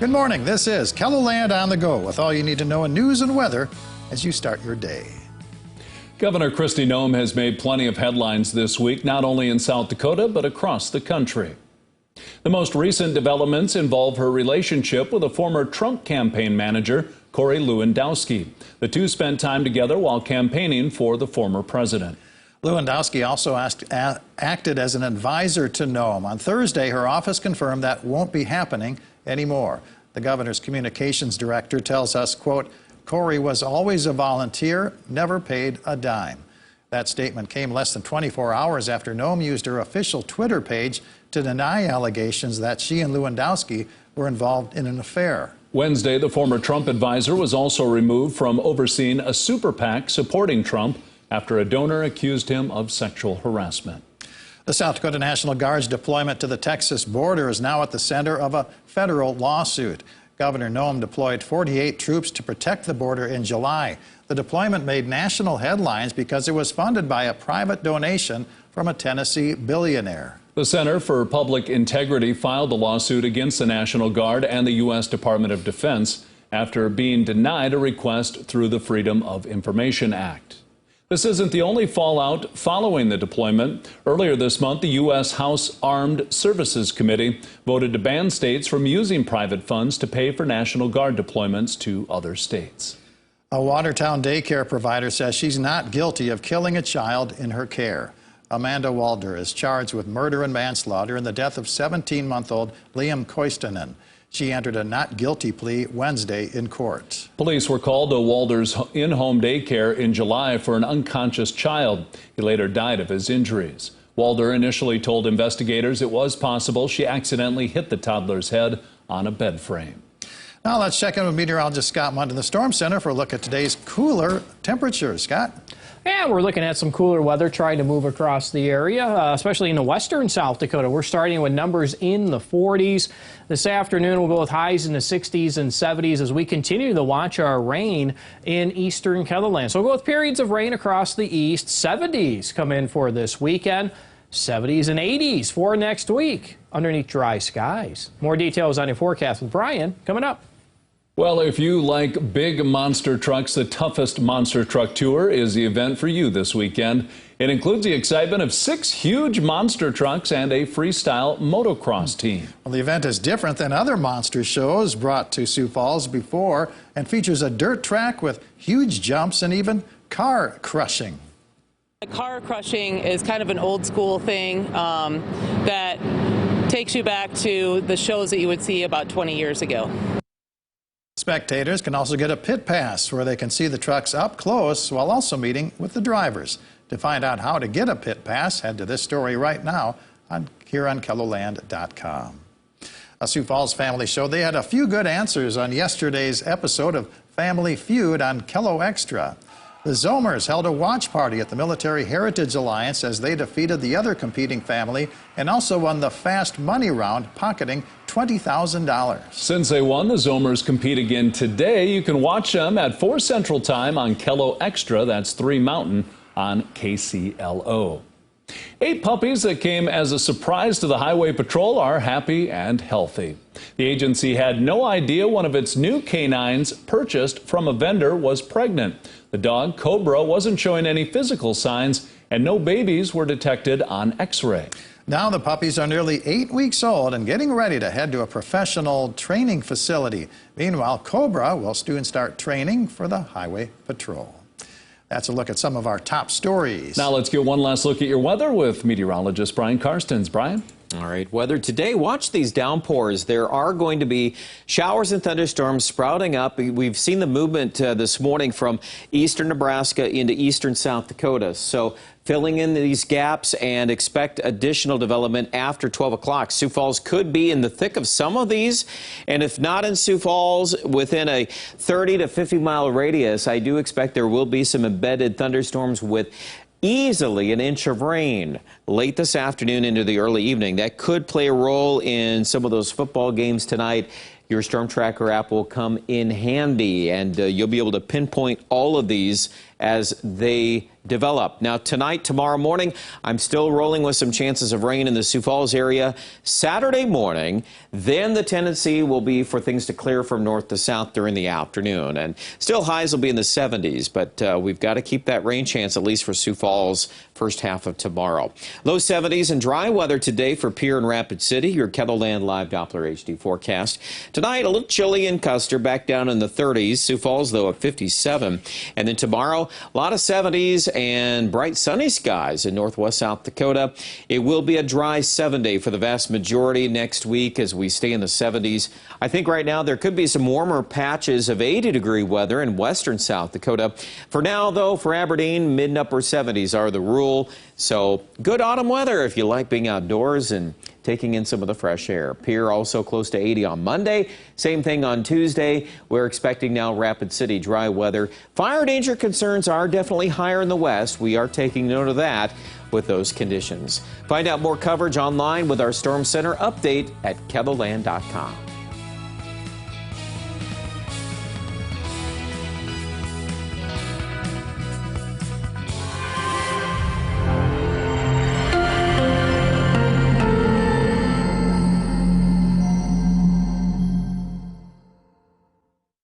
Good morning. This is KELOLAND on the go with all you need to know in news and weather as you start your day. Governor Kristi Noem has made plenty of headlines this week, not only in South Dakota, but across the country. The most recent developments involve her relationship with a former Trump campaign manager, Corey Lewandowski. The two spent time together while campaigning for the former president. Lewandowski also acted as an advisor to Noem. On Thursday, her office confirmed that won't be happening anymore. The governor's communications director tells us, quote, Corey was always a volunteer, never paid a dime. That statement came less than 24 hours after Noem used her official Twitter page to deny allegations that she and Lewandowski were involved in an affair. Wednesday, the former Trump advisor was also removed from overseeing a super PAC supporting Trump after a donor accused him of sexual harassment. The South Dakota National Guard's deployment to the Texas border is now at the center of a federal lawsuit. Governor Noem deployed 48 troops to protect the border in July. The deployment made national headlines because it was funded by a private donation from a Tennessee billionaire. The Center for Public Integrity filed a lawsuit against the National Guard and the U.S. Department of Defense after being denied a request through the Freedom of Information Act. This isn't the only fallout following the deployment. Earlier this month, the U.S. House Armed Services Committee voted to ban states from using private funds to pay for National Guard deployments to other states. A Watertown daycare provider says she's not guilty of killing a child in her care. Amanda Walder is charged with murder and manslaughter in the death of 17-month-old Liam Koistanen. She entered a not guilty plea Wednesday in court. Police were called to Walder's in-home daycare in July for an unconscious child. He later died of his injuries. Walder initially told investigators it was possible she accidentally hit the toddler's head on a bed frame. Now let's check in with meteorologist Scott Mudd in the Storm Center for a look at today's cooler temperatures. Scott? Yeah, we're looking at some cooler weather trying to move across the area, especially in the western South Dakota. We're starting with numbers in the 40s. This afternoon, we'll go with highs in the 60s and 70s as we continue to watch our rain in eastern KELOLAND. So we'll go with periods of rain across the east. 70s come in for this weekend. 70s and 80s for next week underneath dry skies. More details on your forecast with Brian coming up. Well, if you like big monster trucks, the Toughest Monster Truck Tour is the event for you this weekend. It includes the excitement of 6 huge monster trucks and a freestyle motocross team. Well, the event is different than other monster shows brought to Sioux Falls before and features a dirt track with huge jumps and even car crushing. The car crushing is kind of an old school thing that takes you back to the shows that you would see about 20 years ago. Spectators can also get a pit pass where they can see the trucks up close while also meeting with the drivers. To find out how to get a pit pass, head to this story right now here on KELOLAND.com. A Sioux Falls family show. They had a few good answers on yesterday's episode of Family Feud on KELO Extra. The Zomers held a watch party at the Military Heritage Alliance as they defeated the other competing family and also won the fast money round, pocketing $20,000. Since they won, the Zomers compete again today. You can watch them at 4 Central Time on KELO Extra. That's 3 Mountain on KCLO. 8 puppies that came as a surprise to the Highway Patrol are happy and healthy. The agency had no idea one of its new canines purchased from a vendor was pregnant. The dog, Cobra, wasn't showing any physical signs, and no babies were detected on X-ray. Now the puppies are nearly 8 weeks old and getting ready to head to a professional training facility. Meanwhile, Cobra will soon start training for the Highway Patrol. That's a look at some of our top stories. Now let's get one last look at your weather with meteorologist Brian Karstens. Brian? All right, weather today. Watch these downpours. There are going to be showers and thunderstorms sprouting up. We've seen the movement this morning from eastern Nebraska into eastern South Dakota. So filling in these gaps and expect additional development after 12 o'clock. Sioux Falls could be in the thick of some of these. And if not in Sioux Falls, within a 30 to 50 mile radius, I do expect there will be some embedded thunderstorms with easily an inch of rain late this afternoon into the early evening. That could play a role in some of those football games tonight. Your Storm Tracker app will come in handy, and you'll be able to pinpoint all of these as they develop. Now tonight, tomorrow morning, I'm still rolling with some chances of rain in the Sioux Falls area. Saturday morning, then the tendency will be for things to clear from north to south during the afternoon. And still highs will be in the 70s, but we've got to keep that rain chance, at least for Sioux Falls, first half of tomorrow. Low 70s and dry weather today for Pierre and Rapid City. Your KELOLAND Live Doppler HD forecast. Tonight, a little chilly in Custer, back down in the 30s. Sioux Falls, though, at 57. And then tomorrow, a lot of 70s and bright sunny skies in northwest South Dakota. It will be a dry 7-day for the vast majority next week as we stay in the 70s. I think right now there could be some warmer patches of 80-degree weather in western South Dakota. For now, though, for Aberdeen, mid and upper 70s are the rule. So good autumn weather if you like being outdoors and taking in some of the fresh air. Pierre also close to 80 on Monday. Same thing on Tuesday. We're expecting now Rapid City dry weather. Fire danger concerns are definitely higher in the west. We are taking note of that with those conditions. Find out more coverage online with our Storm Center update at KELOLAND.com.